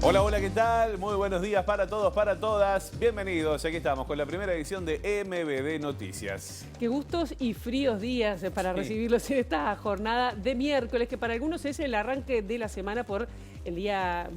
Hola, hola, ¿qué tal? Muy buenos días para todos, para todas. Bienvenidos, aquí estamos con la primera edición de MBD Noticias. Qué gustos y fríos días para recibirlos en esta jornada de miércoles, que para algunos es el arranque de la semana por el día,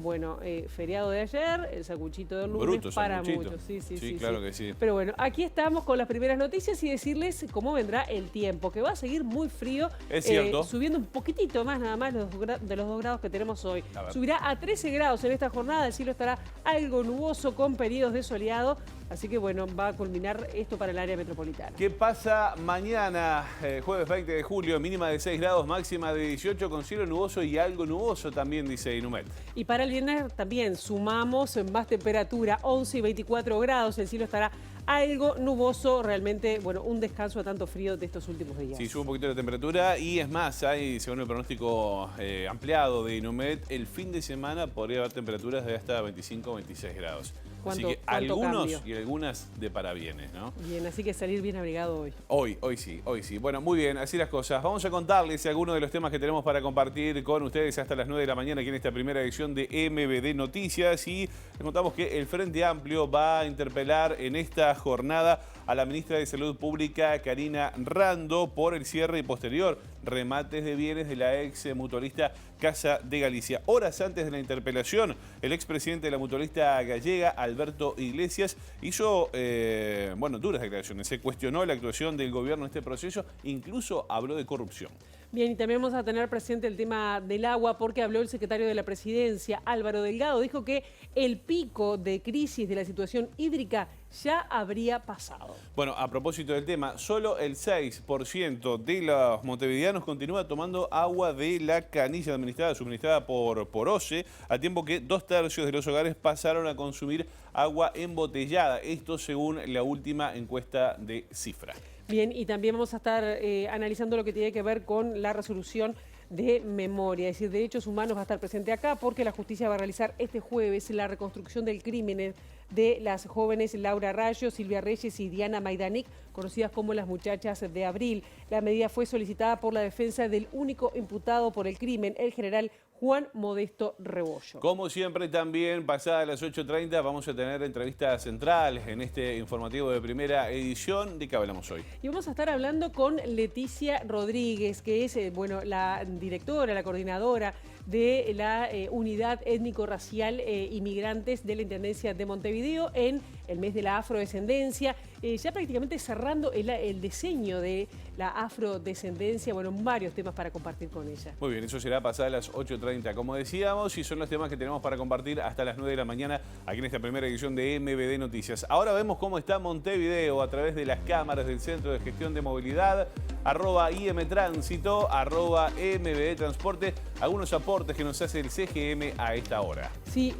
feriado de ayer, el sanguchito del lunes. Bruto para sanguchito. muchos. Sí, Claro que sí. Pero bueno, aquí estamos con las primeras noticias y decirles cómo vendrá el tiempo, que va a seguir muy frío. Es cierto. Subiendo un poquitito más, nada más de los 2 grados que tenemos hoy. Subirá a 13 grados en esta jornada, el cielo estará algo nuboso con periodos de soleado. Así que bueno, va a culminar esto para el área metropolitana. ¿Qué pasa mañana, jueves 20 de julio? Mínima de 6 grados, máxima de 18, con cielo nuboso y algo nuboso también, dice Inumet. Y para el viernes también sumamos más temperatura, 11 y 24 grados. El cielo estará algo nuboso, realmente, un descanso a tanto frío de estos últimos días. Sí, sube un poquito la temperatura y es más, hay, según el pronóstico ampliado de Inumet, el fin de semana podría haber temperaturas de hasta 25 o 26 grados. Así que algunos cambio? Y algunas de parabienes, ¿no? Bien, así que salir bien abrigado hoy. Hoy sí. Bueno, muy bien, así las cosas. Vamos a contarles algunos de los temas que tenemos para compartir con ustedes hasta las 9 de la mañana aquí en esta primera edición de MBD Noticias. Y les contamos que el Frente Amplio va a interpelar en esta jornada a la ministra de Salud Pública, Karina Rando, por el cierre y posterior remates de bienes de la ex mutualista Casa de Galicia. Horas antes de la interpelación, el expresidente de la mutualista gallega, Alberto Iglesias, hizo duras declaraciones. Se cuestionó la actuación del gobierno en este proceso, incluso habló de corrupción. Bien, y también vamos a tener presente el tema del agua porque habló el secretario de la Presidencia, Álvaro Delgado. Dijo que el pico de crisis de la situación hídrica ya habría pasado. Bueno, a propósito del tema, solo el 6% de los montevideanos continúa tomando agua de la canilla suministrada por OCE, a tiempo que 2/3 de los hogares pasaron a consumir agua embotellada. Esto según la última encuesta de Cifra. Bien, y también vamos a estar analizando lo que tiene que ver con la resolución de memoria, es decir, derechos humanos va a estar presente acá porque la justicia va a realizar este jueves la reconstrucción del crimen de las jóvenes Laura Rayo, Silvia Reyes y Diana Maidanic, conocidas como las muchachas de abril. La medida fue solicitada por la defensa del único imputado por el crimen, el general Juan Modesto Rebollo. Como siempre, también pasadas las 8:30 vamos a tener entrevistas centrales en este informativo de primera edición. ¿De qué hablamos hoy? Y vamos a estar hablando con Leticia Rodríguez, que es la directora, la coordinadora de la Unidad Étnico-Racial Inmigrantes de la Intendencia de Montevideo en el mes de la afrodescendencia, ya prácticamente cerrando el diseño de la afrodescendencia, varios temas para compartir con ella. Muy bien, eso será pasadas las 8:30, como decíamos, y son los temas que tenemos para compartir hasta las 9 de la mañana aquí en esta primera edición de MBD Noticias. Ahora vemos cómo está Montevideo a través de las cámaras del Centro de Gestión de Movilidad, @IMTránsito, @MBD Transporte, algunos aportes que nos hace el CGM a esta hora. Sí,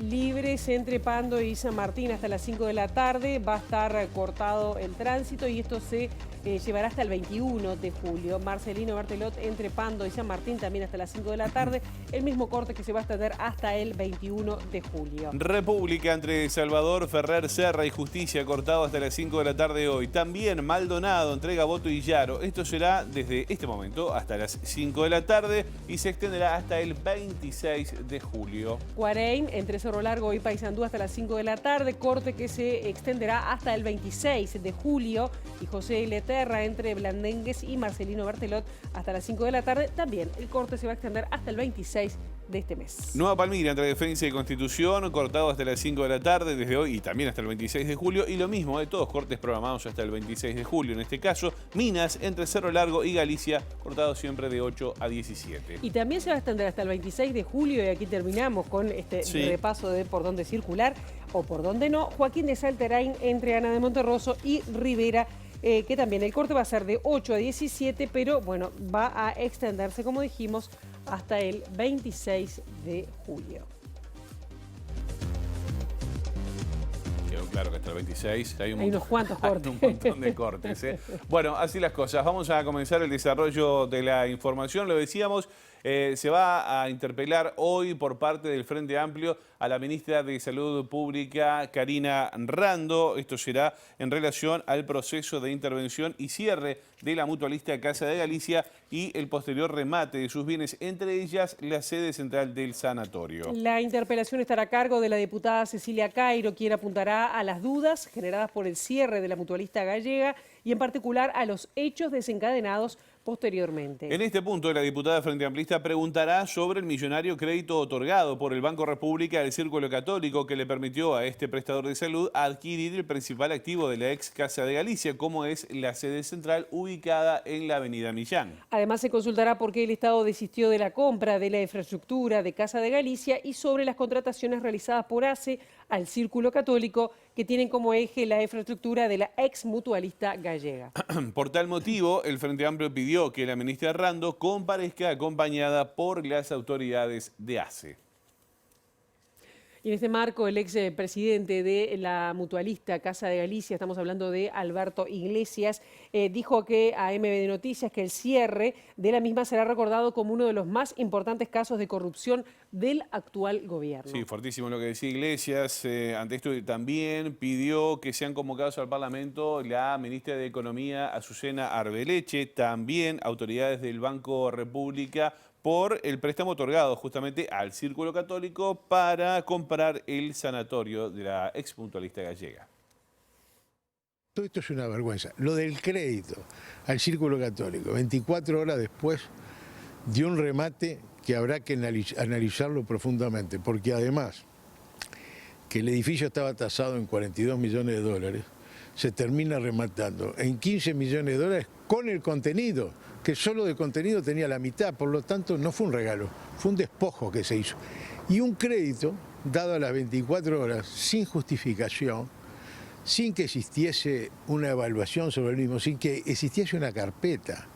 libres entre Pando y San Martín hasta las 5 de la tarde, va a estar cortado el tránsito y esto se llevará hasta el 21 de julio. Marcelino Bertelot entre Pando y San Martín también hasta las 5 de la tarde, el mismo corte que se va a extender hasta el 21 de julio. República entre Salvador, Ferrer, Serra y Justicia cortado hasta las 5 de la tarde hoy. También Maldonado entre Gaboto y Yaro. Esto será desde este momento hasta las 5 de la tarde y se extenderá hasta el 26 de julio. Cuareim entre Cerro Largo y Paysandú hasta las 5 de la tarde, corte que se extenderá hasta el 26 de julio. Y José Leterra entre Blandengues y Marcelino Bertelot hasta las 5 de la tarde. También el corte se va a extender hasta el 26 de este mes. Nueva Palmira entre Defensa y Constitución, cortado hasta las 5 de la tarde desde hoy y también hasta el 26 de julio. Y lo mismo, todos cortes programados hasta el 26 de julio. En este caso, Minas entre Cerro Largo y Galicia, cortado siempre de 8 a 17. Y también se va a extender hasta el 26 de julio y aquí terminamos con este repaso de por dónde circular o por dónde no. Joaquín de Salterain entre Ana de Monterroso y Rivera, que también el corte va a ser de 8 a 17, pero va a extenderse, como dijimos, hasta el 26 de julio. Quedó claro que hasta el 26 hay unos cuantos cortes. Hay un montón de cortes. Bueno, así las cosas. Vamos a comenzar el desarrollo de la información. Lo decíamos, Se va a interpelar hoy por parte del Frente Amplio a la ministra de Salud Pública, Karina Rando. Esto será en relación al proceso de intervención y cierre de la mutualista Casa de Galicia y el posterior remate de sus bienes, entre ellas la sede central del sanatorio. La interpelación estará a cargo de la diputada Cecilia Cairo, quien apuntará a las dudas generadas por el cierre de la mutualista gallega y en particular a los hechos desencadenados posteriormente. En este punto, la diputada Frente Amplista preguntará sobre el millonario crédito otorgado por el Banco República al Círculo Católico que le permitió a este prestador de salud adquirir el principal activo de la ex Casa de Galicia, como es la sede central ubicada en la avenida Millán. Además, se consultará por qué el Estado desistió de la compra de la infraestructura de Casa de Galicia y sobre las contrataciones realizadas por ACE al Círculo Católico, que tienen como eje la infraestructura de la ex mutualista gallega. Por tal motivo, el Frente Amplio pidió que la ministra Rando comparezca acompañada por las autoridades de ACE. Y en este marco, el expresidente de la mutualista Casa de Galicia, estamos hablando de Alberto Iglesias, dijo que a MBD Noticias que el cierre de la misma será recordado como uno de los más importantes casos de corrupción del actual gobierno. Sí, fuertísimo lo que decía Iglesias. Ante esto también pidió que sean convocados al Parlamento la ministra de Economía, Azucena Arbeleche, también autoridades del Banco República, por el préstamo otorgado justamente al Círculo Católico para comprar el sanatorio de la ex mutualista gallega. Todo esto es una vergüenza. Lo del crédito al Círculo Católico, 24 horas después, dio un remate que habrá que analizarlo profundamente, porque además que el edificio estaba tasado en 42 millones de dólares, se termina rematando en 15 millones de dólares con el contenido, que solo de contenido tenía la mitad, por lo tanto no fue un regalo, fue un despojo que se hizo. Y un crédito dado a las 24 horas sin justificación, sin que existiese una evaluación sobre el mismo, sin que existiese una carpeta,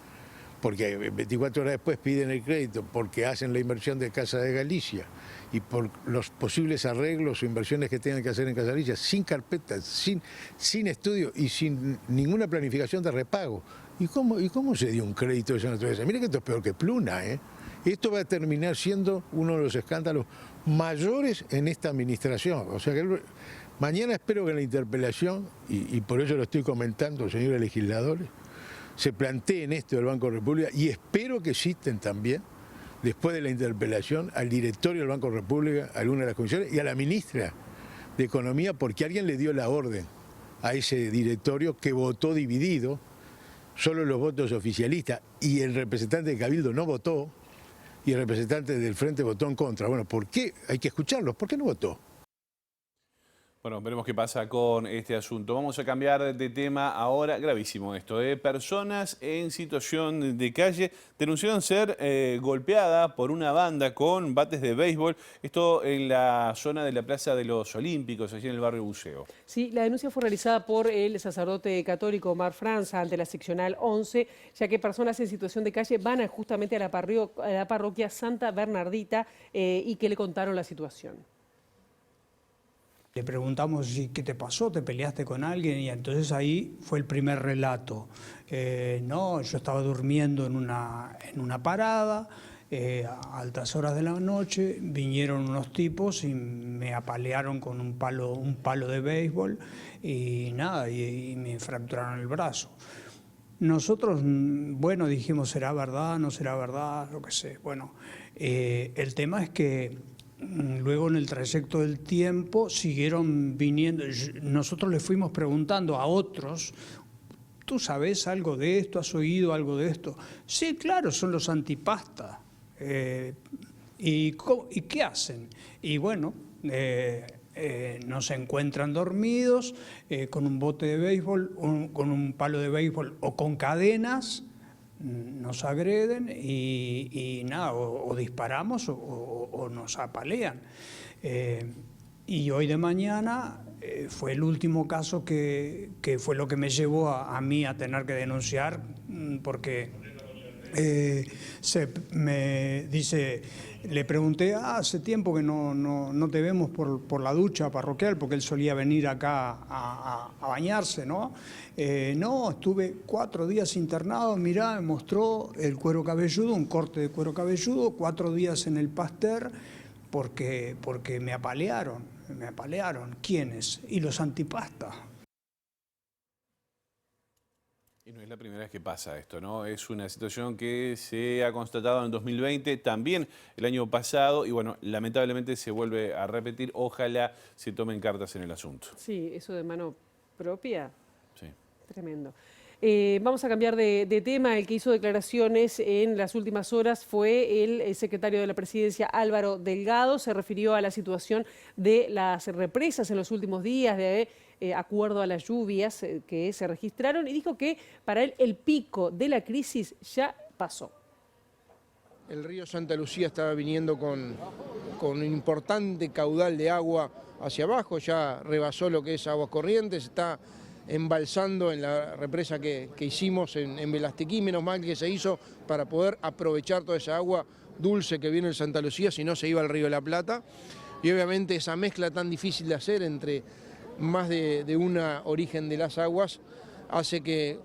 porque 24 horas después piden el crédito porque hacen la inversión de Casa de Galicia y por los posibles arreglos o inversiones que tengan que hacer en Casa de Galicia, sin carpetas, sin estudio y sin ninguna planificación de repago. ¿Y cómo se dio un crédito de esa naturaleza? Mire que esto es peor que Pluna, ¿eh? Esto va a terminar siendo uno de los escándalos mayores en esta administración. O sea que mañana espero que en la interpelación, y por eso lo estoy comentando, señores legisladores, se planteen esto del Banco República y espero que citen también, después de la interpelación, al directorio del Banco República, a alguna de las comisiones y a la ministra de Economía, porque alguien le dio la orden a ese directorio que votó dividido, solo los votos oficialistas, y el representante de Cabildo no votó, y el representante del Frente votó en contra. Bueno, ¿por qué? Hay que escucharlos. ¿Por qué no votó? Bueno, veremos qué pasa con este asunto. Vamos a cambiar de tema ahora. Gravísimo esto, ¿eh? Personas en situación de calle denunciaron ser golpeadas por una banda con bates de béisbol. Esto en la zona de la Plaza de los Olímpicos, allí en el barrio Buceo. Sí, la denuncia fue realizada por el sacerdote católico Omar Franza ante la seccional 11, ya que personas en situación de calle van justamente a la parroquia Santa Bernardita y que le contaron la situación. Le preguntamos qué te pasó, te peleaste con alguien, y entonces ahí fue el primer relato. No, yo estaba durmiendo en una parada, a altas horas de la noche, vinieron unos tipos y me apalearon con un palo de béisbol y nada, y me fracturaron el brazo. Nosotros, bueno, dijimos, ¿será verdad? ¿No será verdad? Lo que sé. Bueno, el tema es que luego en el trayecto del tiempo siguieron viniendo, nosotros le fuimos preguntando a otros, ¿tú sabes algo de esto? ¿Has oído algo de esto? Sí, claro, son los antipasta. ¿Y qué hacen? Y bueno, nos encuentran dormidos con un bote de béisbol, con un palo de béisbol o con cadenas, nos agreden y nada, o disparamos o nos apalean. Y hoy de mañana fue el último caso que fue lo que me llevó a mí a tener que denunciar, porque Me dice, le pregunté, hace tiempo que no te vemos por la ducha parroquial, porque él solía venir acá a bañarse, ¿no? No, estuve 4 días internado, mirá, me mostró el cuero cabelludo, un corte de cuero cabelludo, 4 días en el Pasteur, porque me apalearon. ¿Quiénes? Y los antipastas. Y no es la primera vez que pasa esto, ¿no? Es una situación que se ha constatado en 2020, también el año pasado, y bueno, lamentablemente se vuelve a repetir. Ojalá se tomen cartas en el asunto. Sí, eso de mano propia, Sí. tremendo. Vamos a cambiar de tema. El que hizo declaraciones en las últimas horas fue el secretario de la Presidencia, Álvaro Delgado. Se refirió a la situación de las represas en los últimos días, de acuerdo a las lluvias que se registraron, y dijo que para él el pico de la crisis ya pasó. El río Santa Lucía estaba viniendo con un importante caudal de agua hacia abajo, ya rebasó lo que es aguas corrientes, está embalsando en la represa que hicimos en Velastequí, menos mal que se hizo para poder aprovechar toda esa agua dulce que viene en Santa Lucía, si no se iba al río de la Plata. Y obviamente esa mezcla tan difícil de hacer entre más de una origen de las aguas hace que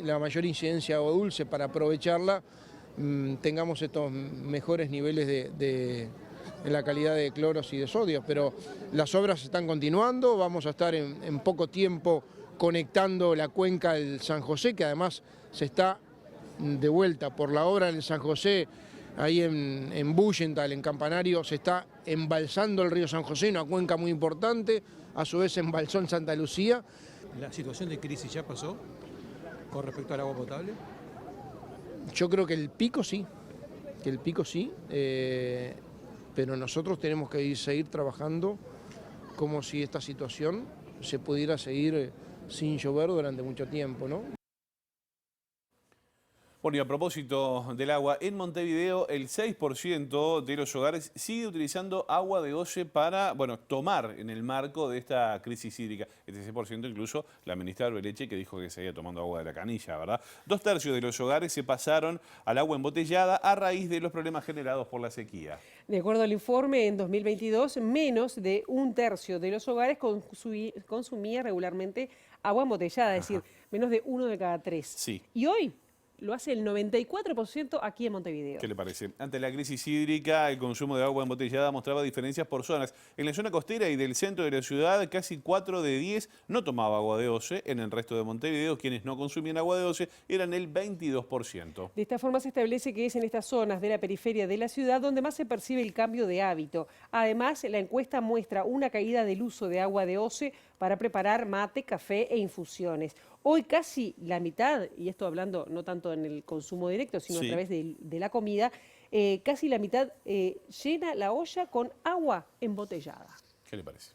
la mayor incidencia de agua dulce, para aprovecharla, tengamos estos mejores niveles de la calidad de cloros y de sodio. Pero las obras están continuando, vamos a estar en poco tiempo conectando la cuenca del San José, que además se está de vuelta por la obra del San José, ahí en Bullenthal, en Campanario, se está embalsando el río San José, una cuenca muy importante, a su vez embalsó en Santa Lucía. ¿La situación de crisis ya pasó con respecto al agua potable? Yo creo que el pico sí, pero nosotros tenemos que seguir trabajando como si esta situación se pudiera seguir sin llover durante mucho tiempo, ¿no? Bueno, y a propósito del agua, en Montevideo el 6% de los hogares sigue utilizando agua de OCE para, tomar en el marco de esta crisis hídrica. Este 6% incluso la ministra Arbeleche, que dijo que seguía tomando agua de la canilla, ¿verdad? 2/3 de los hogares se pasaron al agua embotellada a raíz de los problemas generados por la sequía. De acuerdo al informe, en 2022, menos de 1/3 de los hogares consumía regularmente agua embotellada, es decir, menos de 1 de cada 3. Sí. Y hoy lo hace el 94% aquí en Montevideo. ¿Qué le parece? Ante la crisis hídrica, el consumo de agua embotellada mostraba diferencias por zonas. En la zona costera y del centro de la ciudad, casi 4 de 10 no tomaba agua de OCE. En el resto de Montevideo, quienes no consumían agua de OCE eran el 22%. De esta forma se establece que es en estas zonas de la periferia de la ciudad donde más se percibe el cambio de hábito. Además, la encuesta muestra una caída del uso de agua de OCE para preparar mate, café e infusiones. Hoy casi la mitad, y esto hablando no tanto en el consumo directo, sino a través de la comida, casi la mitad llena la olla con agua embotellada. ¿Qué le parece?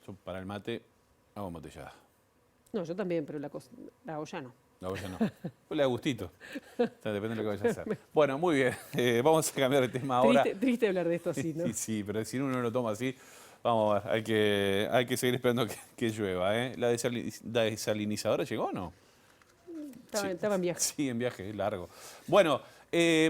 Yo para el mate, agua embotellada. No, yo también, pero la olla no. La olla no. Pues le da gustito. O sea, depende de lo que vaya a hacer. Bueno, muy bien. Vamos a cambiar de tema ahora. Triste hablar de esto así, ¿no? Sí, pero si uno no lo toma así, vamos a ver, hay que seguir esperando que llueva, ¿eh? ¿La desalinizadora llegó o no? Estaba en viaje. Sí, en viaje, largo. Bueno,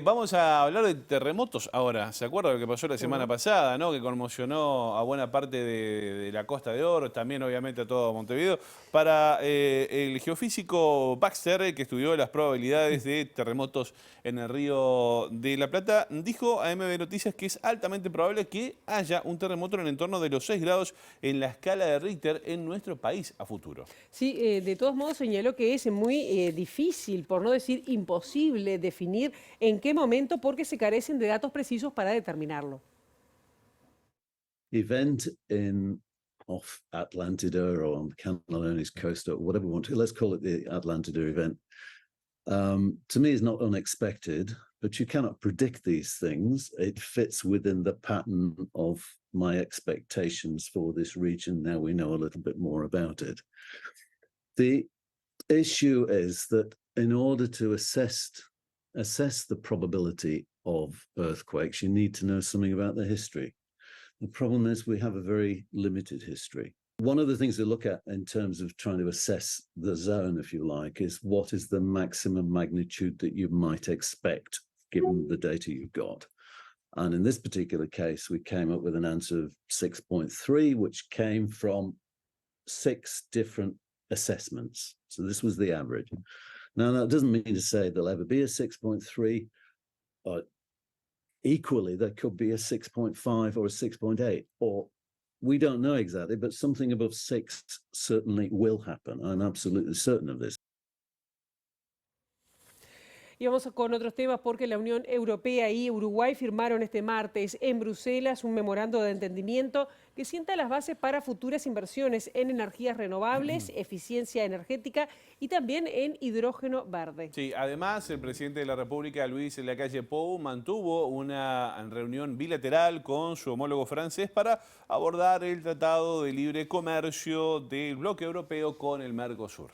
vamos a hablar de terremotos ahora. ¿Se acuerda de lo que pasó la semana pasada, ¿no? Que conmocionó a buena parte de la Costa de Oro, también obviamente a todo Montevideo. Para el geofísico Baxter, que estudió las probabilidades de terremotos en el Río de la Plata, dijo a MB Noticias que es altamente probable que haya un terremoto en el entorno de los 6 grados en la escala de Richter en nuestro país a futuro. Sí, de todos modos señaló que es muy difícil, por no decir imposible, definir en qué momento porque se carecen de datos precisos para determinarlo. Event off Atlantida or on Canelones coast or whatever we want to, let's call it the Atlantida event, to me is not unexpected, but you cannot predict these things. It fits within the pattern of my expectations for this region. Now we know a little bit more about it. The issue is that in order to assess the probability of earthquakes, you need to know something about the history. The problem is we have a very limited history. One of the things to look at in terms of trying to assess the zone, if you like, is what is the maximum magnitude that you might expect given the data you've got. And in this particular case, we came up with an answer of 6.3, which came from 6 different assessments. So this was the average. Now, that doesn't mean to say there'll ever be a 6.3, but equally, there could be a 6.5 or a 6.8, or we don't know exactly, but something above 6 certainly will happen. I'm absolutely certain of this. Y vamos con otros temas porque la Unión Europea y Uruguay firmaron este martes en Bruselas un memorando de entendimiento que sienta las bases para futuras inversiones en energías renovables, eficiencia energética y también en hidrógeno verde. Sí, además el presidente de la República, Luis Lacalle Pou, mantuvo una reunión bilateral con su homólogo francés para abordar el Tratado de Libre Comercio del bloque europeo con el Mercosur.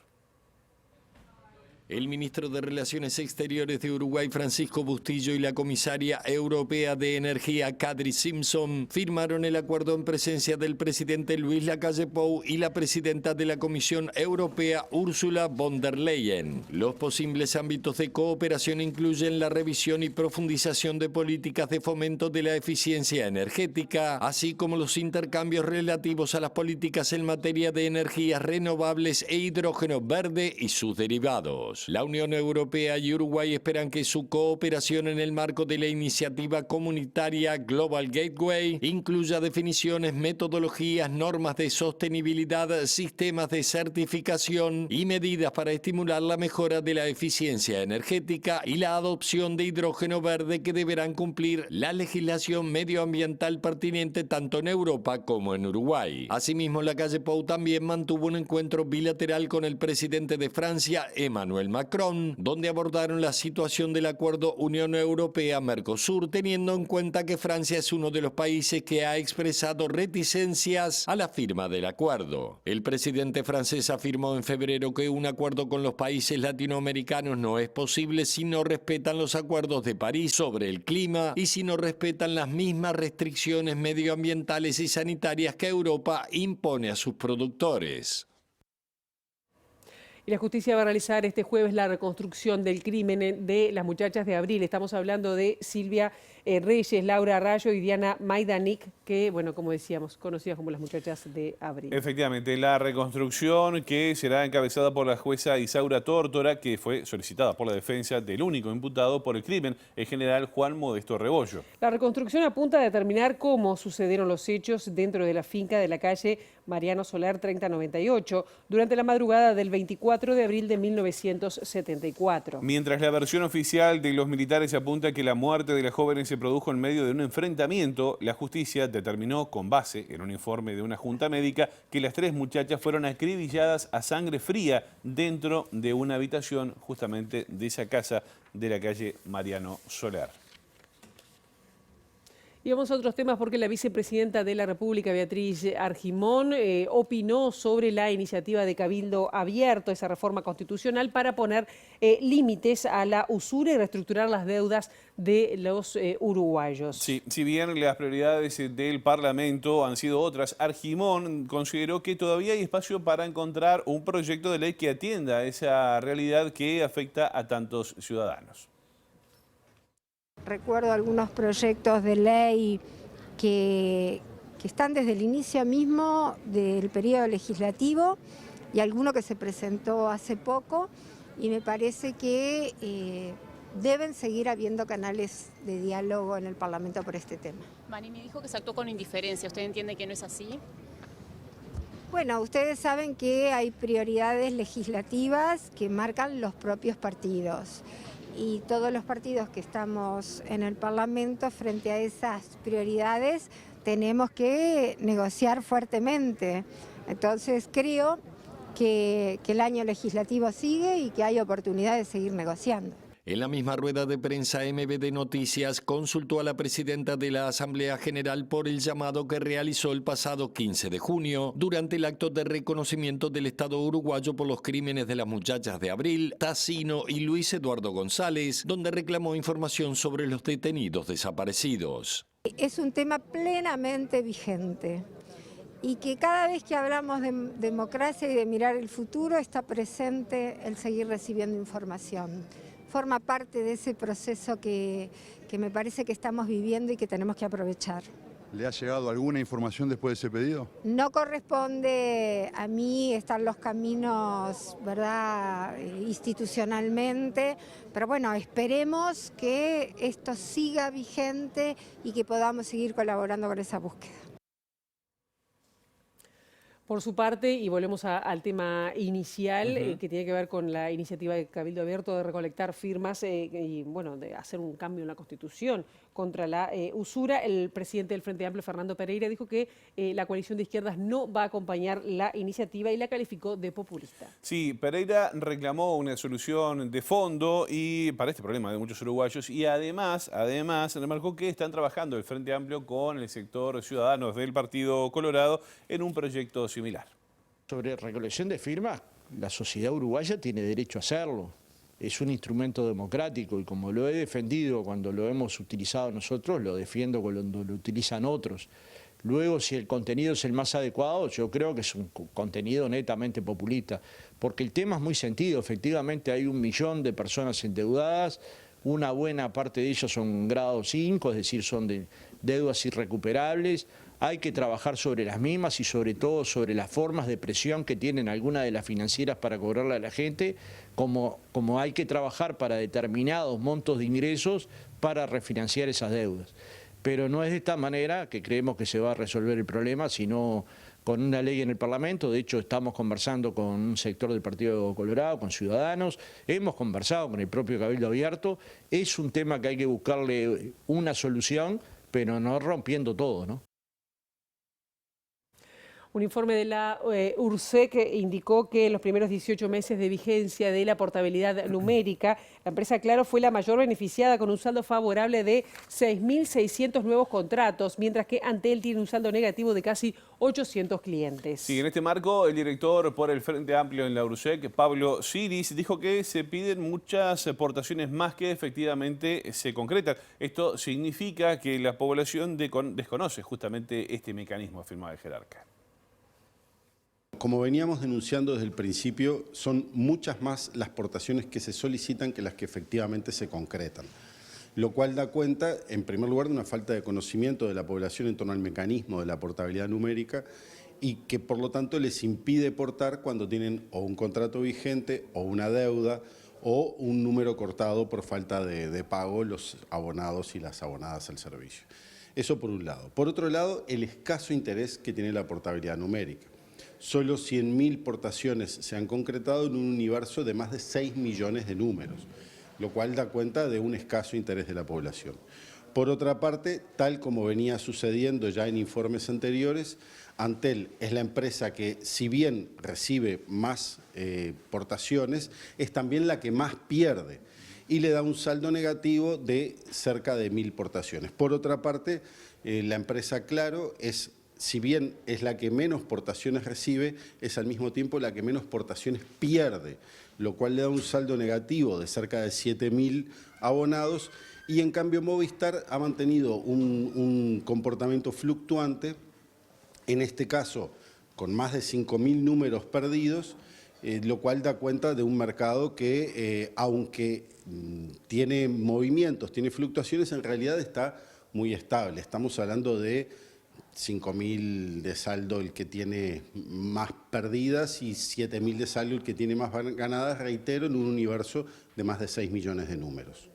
El ministro de Relaciones Exteriores de Uruguay, Francisco Bustillo, y la comisaria europea de Energía, Kadri Simpson, firmaron el acuerdo en presencia del presidente Luis Lacalle Pou y la presidenta de la Comisión Europea, Ursula von der Leyen. Los posibles ámbitos de cooperación incluyen la revisión y profundización de políticas de fomento de la eficiencia energética, así como los intercambios relativos a las políticas en materia de energías renovables e hidrógeno verde y sus derivados. La Unión Europea y Uruguay esperan que su cooperación en el marco de la iniciativa comunitaria Global Gateway incluya definiciones, metodologías, normas de sostenibilidad, sistemas de certificación y medidas para estimular la mejora de la eficiencia energética y la adopción de hidrógeno verde que deberán cumplir la legislación medioambiental pertinente tanto en Europa como en Uruguay. Asimismo, Lacalle Pou también mantuvo un encuentro bilateral con el presidente de Francia, Emmanuel Macron, donde abordaron la situación del acuerdo Unión Europea-Mercosur, teniendo en cuenta que Francia es uno de los países que ha expresado reticencias a la firma del acuerdo. El presidente francés afirmó en febrero que un acuerdo con los países latinoamericanos no es posible si no respetan los acuerdos de París sobre el clima y si no respetan las mismas restricciones medioambientales y sanitarias que Europa impone a sus productores. Y la justicia va a realizar este jueves la reconstrucción del crimen de las muchachas de Abril. Estamos hablando de Silvia Reyes, Laura Arrayo y Diana Majdanek, que, bueno, como decíamos, conocidas como las muchachas de Abril. Efectivamente, la reconstrucción que será encabezada por la jueza Isaura Tórtora, que fue solicitada por la defensa del único imputado por el crimen, el general Juan Modesto Rebollo. La reconstrucción apunta a determinar cómo sucedieron los hechos dentro de la finca de la calle Mariano Soler 3098 durante la madrugada del 24 de abril de 1974. Mientras la versión oficial de los militares apunta a que la muerte de las jóvenes se produjo en medio de un enfrentamiento, la justicia determinó con base en un informe de una junta médica que las 3 muchachas fueron acribilladas a sangre fría dentro de una habitación justamente de esa casa de la calle Mariano Soler. Y vamos a otros temas porque la vicepresidenta de la República, Beatriz Argimón, opinó sobre la iniciativa de Cabildo Abierto, esa reforma constitucional, para poner límites a la usura y reestructurar las deudas de los uruguayos. Sí, si bien las prioridades del Parlamento han sido otras, Argimón consideró que todavía hay espacio para encontrar un proyecto de ley que atienda a esa realidad que afecta a tantos ciudadanos. Recuerdo algunos proyectos de ley que están desde el inicio mismo del periodo legislativo y alguno que se presentó hace poco, y me parece que deben seguir habiendo canales de diálogo en el Parlamento por este tema. Manini dijo que se actuó con indiferencia. ¿Usted entiende que no es así? Bueno, ustedes saben que hay prioridades legislativas que marcan los propios partidos. Y todos los partidos que estamos en el Parlamento, frente a esas prioridades, tenemos que negociar fuertemente. Entonces creo que el año legislativo sigue y que hay oportunidad de seguir negociando. En la misma rueda de prensa, MBD Noticias consultó a la presidenta de la Asamblea General por el llamado que realizó el pasado 15 de junio durante el acto de reconocimiento del Estado uruguayo por los crímenes de las muchachas de Abril, Tassino y Luis Eduardo González, donde reclamó información sobre los detenidos desaparecidos. Es un tema plenamente vigente y que cada vez que hablamos de democracia y de mirar el futuro está presente el seguir recibiendo información. Forma parte de ese proceso que me parece que estamos viviendo y que tenemos que aprovechar. ¿Le ha llegado alguna información después de ese pedido? No corresponde a mí estar los caminos, ¿verdad?, institucionalmente, pero bueno, esperemos que esto siga vigente y que podamos seguir colaborando con esa búsqueda. Por su parte, y volvemos al tema inicial, que tiene que ver con la iniciativa de Cabildo Abierto de recolectar firmas y, bueno, de hacer un cambio en la Constitución contra la usura, el presidente del Frente Amplio, Fernando Pereira, dijo que la coalición de izquierdas no va a acompañar la iniciativa y la calificó de populista. Sí, Pereira reclamó una solución de fondo y para este problema de muchos uruguayos y además remarcó que están trabajando el Frente Amplio con el sector Ciudadanos del Partido Colorado en un proyecto similar. Sobre recolección de firmas, la sociedad uruguaya tiene derecho a hacerlo. Es un instrumento democrático y como lo he defendido cuando lo hemos utilizado nosotros, lo defiendo cuando lo utilizan otros. Luego, si el contenido es el más adecuado, yo creo que es un contenido netamente populista, porque el tema es muy sentido. Efectivamente hay 1 millón de personas endeudadas, una buena parte de ellas son grado 5, es decir, son de deudas irrecuperables. Hay que trabajar sobre las mismas y sobre todo sobre las formas de presión que tienen algunas de las financieras para cobrarle a la gente, como hay que trabajar para determinados montos de ingresos para refinanciar esas deudas. Pero no es de esta manera que creemos que se va a resolver el problema, sino con una ley en el Parlamento. De hecho, estamos conversando con un sector del Partido Colorado, con Ciudadanos, hemos conversado con el propio Cabildo Abierto. Es un tema que hay que buscarle una solución, pero no rompiendo todo, ¿no? Un informe de la URSEC indicó que en los primeros 18 meses de vigencia de la portabilidad numérica, la empresa Claro fue la mayor beneficiada con un saldo favorable de 6.600 nuevos contratos, mientras que Antel tiene un saldo negativo de casi 800 clientes. Sí, en este marco, el director por el Frente Amplio en la URSEC, Pablo Siris, dijo que se piden muchas aportaciones más que efectivamente se concretan. Esto significa que la población desconoce justamente este mecanismo, afirmaba el jerarca. Como veníamos denunciando desde el principio, son muchas más las aportaciones que se solicitan que las que efectivamente se concretan, lo cual da cuenta, en primer lugar, de una falta de conocimiento de la población en torno al mecanismo de la portabilidad numérica y que, por lo tanto, les impide portar cuando tienen o un contrato vigente o una deuda o un número cortado por falta de pago los abonados y las abonadas al servicio. Eso por un lado. Por otro lado, el escaso interés que tiene la portabilidad numérica. Solo 100.000 portaciones se han concretado en un universo de más de 6 millones de números, lo cual da cuenta de un escaso interés de la población. Por otra parte, tal como venía sucediendo ya en informes anteriores, Antel es la empresa que, si bien recibe más portaciones, es también la que más pierde y le da un saldo negativo de cerca de 1.000 portaciones. Por otra parte, la empresa Claro es, si bien es la que menos portaciones recibe, es al mismo tiempo la que menos portaciones pierde, lo cual le da un saldo negativo de cerca de 7.000 abonados y en cambio Movistar ha mantenido un comportamiento fluctuante, en este caso con más de 5.000 números perdidos, lo cual da cuenta de un mercado que aunque tiene movimientos, tiene fluctuaciones, en realidad está muy estable. Estamos hablando de 5.000 de saldo el que tiene más perdidas y 7.000 de saldo el que tiene más ganadas, reitero, en un universo de más de 6 millones de números.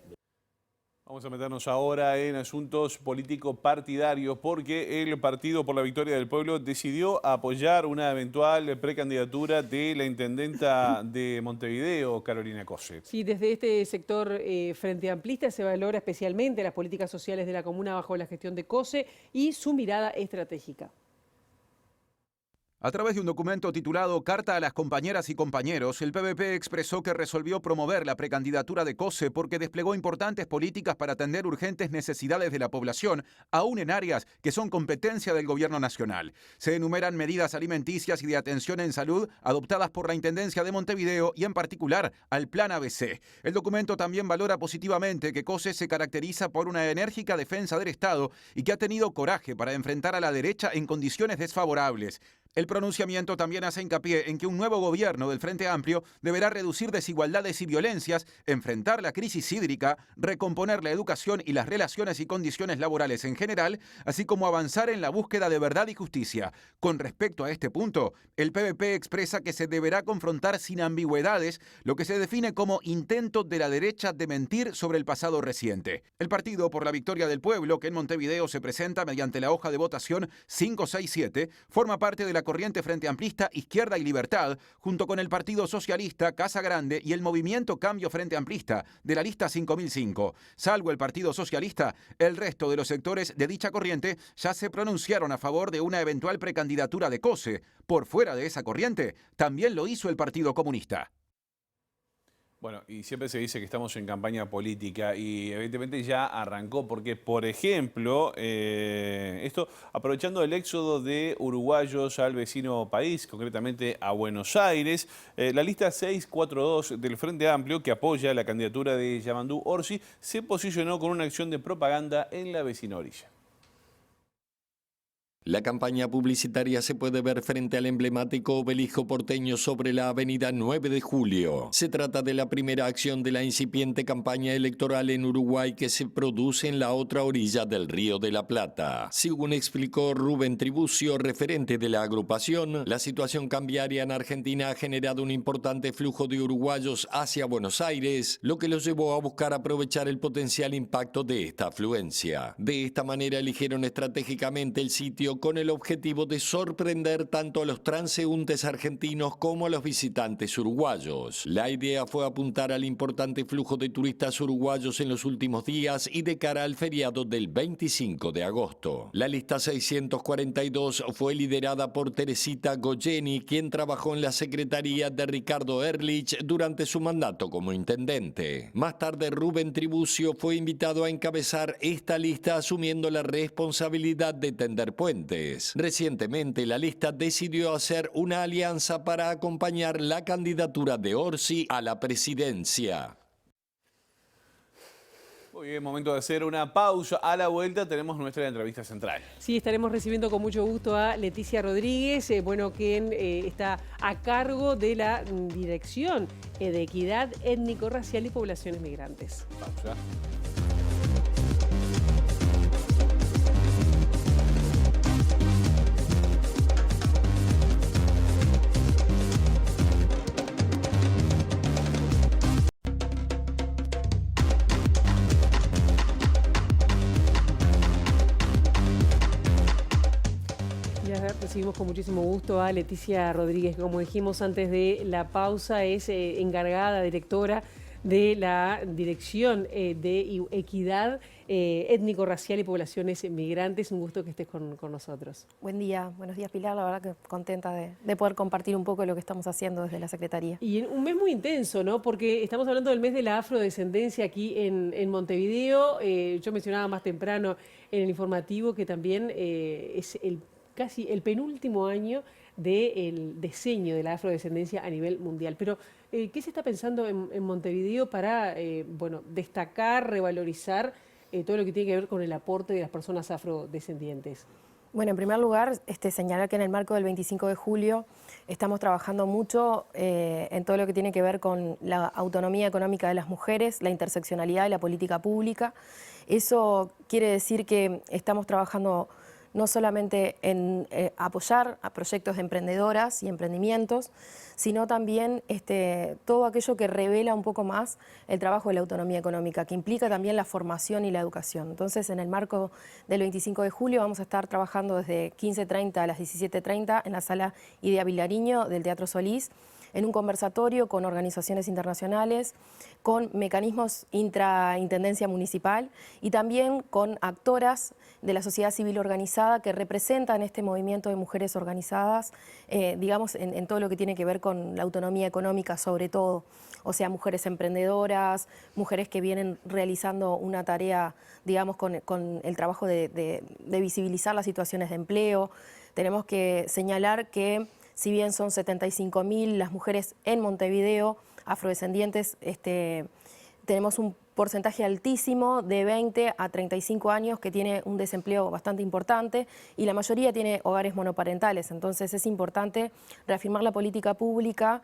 Vamos a meternos ahora en asuntos político-partidarios porque el Partido por la Victoria del Pueblo decidió apoyar una eventual precandidatura de la intendenta de Montevideo, Carolina Cose. Sí, desde este sector frente amplista se valora especialmente las políticas sociales de la comuna bajo la gestión de Cose y su mirada estratégica. A través de un documento titulado Carta a las compañeras y compañeros, el PVP expresó que resolvió promover la precandidatura de COSE porque desplegó importantes políticas para atender urgentes necesidades de la población, aún en áreas que son competencia del Gobierno Nacional. Se enumeran medidas alimenticias y de atención en salud adoptadas por la Intendencia de Montevideo y en particular al Plan ABC. El documento también valora positivamente que COSE se caracteriza por una enérgica defensa del Estado y que ha tenido coraje para enfrentar a la derecha en condiciones desfavorables. El pronunciamiento también hace hincapié en que un nuevo gobierno del Frente Amplio deberá reducir desigualdades y violencias, enfrentar la crisis hídrica, recomponer la educación y las relaciones y condiciones laborales en general, así como avanzar en la búsqueda de verdad y justicia. Con respecto a este punto, el PVP expresa que se deberá confrontar sin ambigüedades lo que se define como intento de la derecha de mentir sobre el pasado reciente. El Partido por la Victoria del Pueblo, que en Montevideo se presenta mediante la hoja de votación 567, forma parte de la corriente Frente Amplista Izquierda y Libertad, junto con el Partido Socialista, Casa Grande y el Movimiento Cambio Frente Amplista, de la lista 5005. Salvo el Partido Socialista, el resto de los sectores de dicha corriente ya se pronunciaron a favor de una eventual precandidatura de COSE. Por fuera de esa corriente, también lo hizo el Partido Comunista. Bueno, y siempre se dice que estamos en campaña política y evidentemente ya arrancó porque, por ejemplo, esto aprovechando el éxodo de uruguayos al vecino país, concretamente a Buenos Aires, la lista 642 del Frente Amplio, que apoya la candidatura de Yamandú Orsi, se posicionó con una acción de propaganda en la vecina orilla. La campaña publicitaria se puede ver frente al emblemático obelisco porteño sobre la avenida 9 de Julio. Se trata de la primera acción de la incipiente campaña electoral en Uruguay que se produce en la otra orilla del Río de la Plata. Según explicó Rubén Tribucio, referente de la agrupación, la situación cambiaria en Argentina ha generado un importante flujo de uruguayos hacia Buenos Aires, lo que los llevó a buscar aprovechar el potencial impacto de esta afluencia. De esta manera eligieron estratégicamente el sitio con el objetivo de sorprender tanto a los transeúntes argentinos como a los visitantes uruguayos. La idea fue apuntar al importante flujo de turistas uruguayos en los últimos días y de cara al feriado del 25 de agosto. La lista 642 fue liderada por Teresita Goyeni, quien trabajó en la secretaría de Ricardo Ehrlich durante su mandato como intendente. Más tarde, Rubén Tribucio fue invitado a encabezar esta lista asumiendo la responsabilidad de tender puentes. Recientemente, la lista decidió hacer una alianza para acompañar la candidatura de Orsi a la presidencia. Muy bien, momento de hacer una pausa. A la vuelta tenemos nuestra entrevista central. Sí, estaremos recibiendo con mucho gusto a Leticia Rodríguez, quien está a cargo de la Dirección de Equidad Étnico-Racial y Poblaciones Migrantes. Pausa. Recibimos con muchísimo gusto a Leticia Rodríguez, como dijimos antes de la pausa, es encargada, directora de la Dirección de Equidad Étnico-Racial y Poblaciones Migrantes. Un gusto que estés con nosotros. Buen día, buenos días Pilar, la verdad que contenta de poder compartir un poco de lo que estamos haciendo desde la Secretaría. Y un mes muy intenso, ¿no? Porque estamos hablando del mes de la afrodescendencia aquí en Montevideo. Yo mencionaba más temprano en el informativo que también es casi el penúltimo año del diseño de la afrodescendencia a nivel mundial. Pero, ¿qué se está pensando en Montevideo para destacar, revalorizar todo lo que tiene que ver con el aporte de las personas afrodescendientes? Bueno, en primer lugar, señalar que en el marco del 25 de julio estamos trabajando mucho en todo lo que tiene que ver con la autonomía económica de las mujeres, la interseccionalidad y la política pública. Eso quiere decir que estamos trabajando no solamente en apoyar a proyectos de emprendedoras y emprendimientos, sino también todo aquello que revela un poco más el trabajo de la autonomía económica, que implica también la formación y la educación. Entonces, en el marco del 25 de julio vamos a estar trabajando desde 15:30 a las 17:30 en la sala Idea Vilariño del Teatro Solís, en un conversatorio con organizaciones internacionales, con mecanismos intraintendencia municipal y también con actoras de la sociedad civil organizada que representan este movimiento de mujeres organizadas, digamos, en todo lo que tiene que ver con la autonomía económica sobre todo. O sea, mujeres emprendedoras, mujeres que vienen realizando una tarea, digamos, con el trabajo de visibilizar las situaciones de empleo. Tenemos que señalar que si bien son 75.000 las mujeres en Montevideo, afrodescendientes, tenemos un porcentaje altísimo de 20 a 35 años que tiene un desempleo bastante importante y la mayoría tiene hogares monoparentales. Entonces es importante reafirmar la política pública,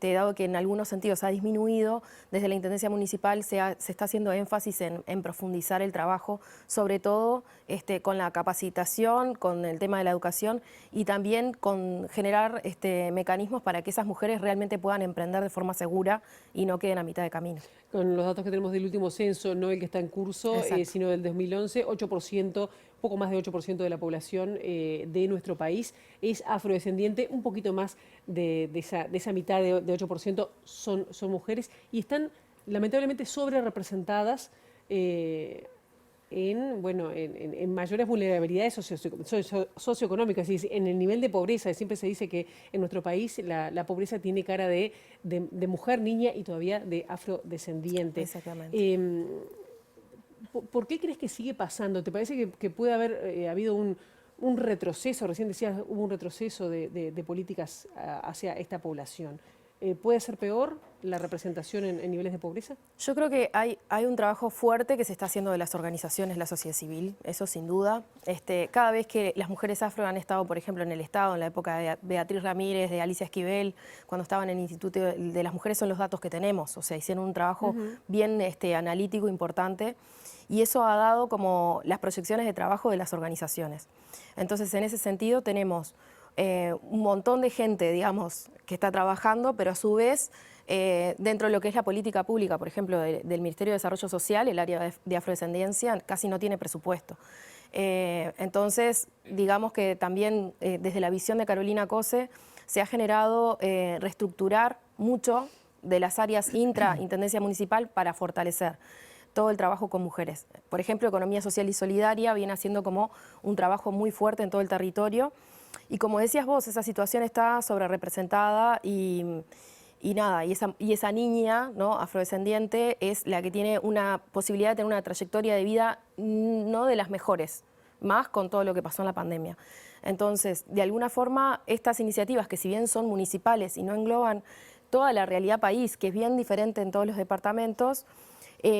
dado que en algunos sentidos ha disminuido. Desde la Intendencia Municipal se está haciendo énfasis en profundizar el trabajo, sobre todo con la capacitación, con el tema de la educación y también con generar mecanismos para que esas mujeres realmente puedan emprender de forma segura y no queden a mitad de camino. Con los datos que tenemos del último censo, no el que está en curso, sino del 2011, 8%, poco más de 8% de la población de nuestro país es afrodescendiente, un poquito más de esa mitad de 8% son mujeres y están lamentablemente sobre representadas en mayores vulnerabilidades socioeconómicas, es decir, en el nivel de pobreza. Siempre se dice que en nuestro país la pobreza tiene cara de mujer, niña y todavía de afrodescendiente. Exactamente. ¿Por qué crees que sigue pasando? ¿Te parece que puede haber habido un retroceso? Recién decías, hubo un retroceso de políticas hacia esta población. ¿Puede ser peor la representación en niveles de pobreza? Yo creo que hay un trabajo fuerte que se está haciendo de las organizaciones, la sociedad civil, eso sin duda. Cada vez que las mujeres afro han estado, por ejemplo, en el Estado, en la época de Beatriz Ramírez, de Alicia Esquivel, cuando estaban en el Instituto de las Mujeres, son los datos que tenemos. O sea, hicieron un trabajo bien analítico, importante, y eso ha dado como las proyecciones de trabajo de las organizaciones. Entonces, en ese sentido, tenemos un montón de gente, digamos, que está trabajando, pero a su vez, dentro de lo que es la política pública, por ejemplo, del Ministerio de Desarrollo Social, el área de afrodescendencia casi no tiene presupuesto. Entonces, digamos que también desde la visión de Carolina Cose se ha generado reestructurar mucho de las áreas intra-intendencia municipal para fortalecer todo el trabajo con mujeres. Por ejemplo, Economía Social y Solidaria viene haciendo como un trabajo muy fuerte en todo el territorio. Y como decías vos, esa situación está sobrerepresentada y esa niña, ¿no?, afrodescendiente es la que tiene una posibilidad de tener una trayectoria de vida no de las mejores, más con todo lo que pasó en la pandemia. Entonces, de alguna forma, estas iniciativas que si bien son municipales y no engloban toda la realidad país, que es bien diferente en todos los departamentos,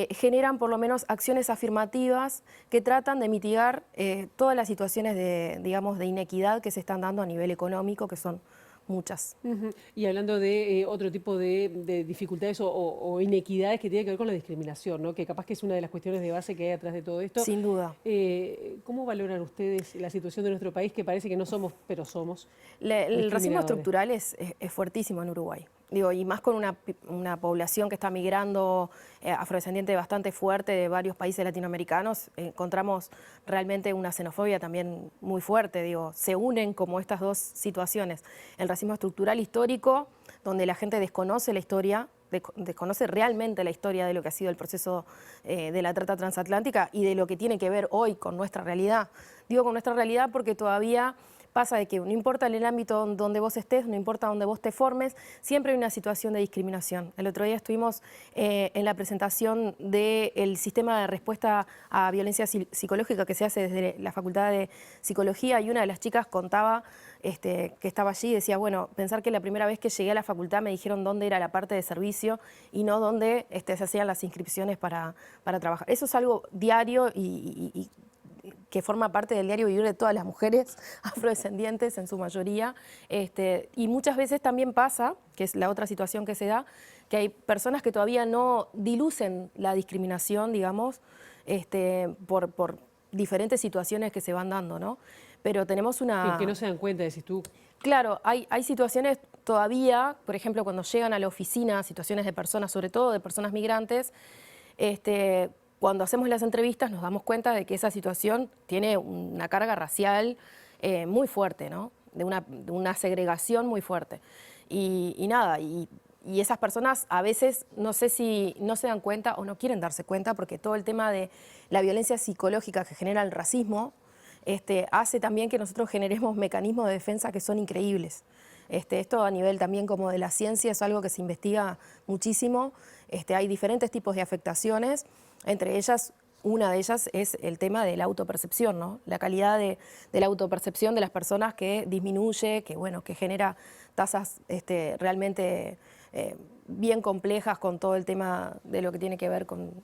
generan por lo menos acciones afirmativas que tratan de mitigar todas las situaciones de inequidad que se están dando a nivel económico, que son muchas. Y hablando de otro tipo de dificultades o inequidades que tienen que ver con la discriminación, ¿no?, que capaz que es una de las cuestiones de base que hay atrás de todo esto. Sin duda. ¿Cómo valoran ustedes la situación de nuestro país, que parece que no somos, pero somos? El racismo estructural es fuertísimo en Uruguay. Y más con una población que está migrando afrodescendiente bastante fuerte de varios países latinoamericanos, encontramos realmente una xenofobia también muy fuerte. Se unen como estas dos situaciones. El racismo estructural histórico, donde la gente desconoce la historia, desconoce realmente la historia de lo que ha sido el proceso de la trata transatlántica y de lo que tiene que ver hoy con nuestra realidad. Digo con nuestra realidad porque todavía pasa de que no importa en el ámbito donde vos estés, no importa donde vos te formes, siempre hay una situación de discriminación. El otro día estuvimos en la presentación del sistema de respuesta a violencia psicológica que se hace desde la Facultad de Psicología, y una de las chicas contaba que estaba allí y decía, bueno, pensar que la primera vez que llegué a la facultad me dijeron dónde era la parte de servicio y no dónde se hacían las inscripciones para trabajar. Eso es algo diario y que forma parte del diario vivir de todas las mujeres afrodescendientes en su mayoría, y muchas veces también pasa, que es la otra situación que se da, que hay personas que todavía no dilucen la discriminación, digamos, por diferentes situaciones que se van dando, ¿no? Pero tenemos una... Que no se dan cuenta, decís tú. Claro, hay situaciones todavía, por ejemplo, cuando llegan a la oficina, situaciones de personas, sobre todo de personas migrantes, cuando hacemos las entrevistas nos damos cuenta de que esa situación tiene una carga racial muy fuerte, ¿no?, de una segregación muy fuerte. Y nada, y esas personas a veces no sé si no se dan cuenta o no quieren darse cuenta, porque todo el tema de la violencia psicológica que genera el racismo hace también que nosotros generemos mecanismos de defensa que son increíbles. Esto a nivel también como de la ciencia es algo que se investiga muchísimo. Hay diferentes tipos de afectaciones, entre ellas, una de ellas es el tema de la autopercepción, ¿no? La calidad de la autopercepción de las personas que disminuye, que genera tasas realmente bien complejas con todo el tema de lo que tiene que ver con,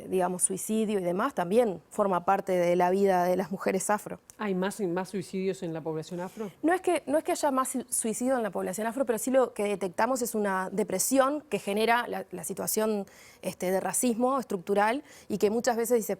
digamos, suicidio y demás, también forma parte de la vida de las mujeres afro. ¿Hay más suicidios en la población afro? No es que haya más suicidio en la población afro, pero sí lo que detectamos es una depresión que genera la situación de racismo estructural y que muchas veces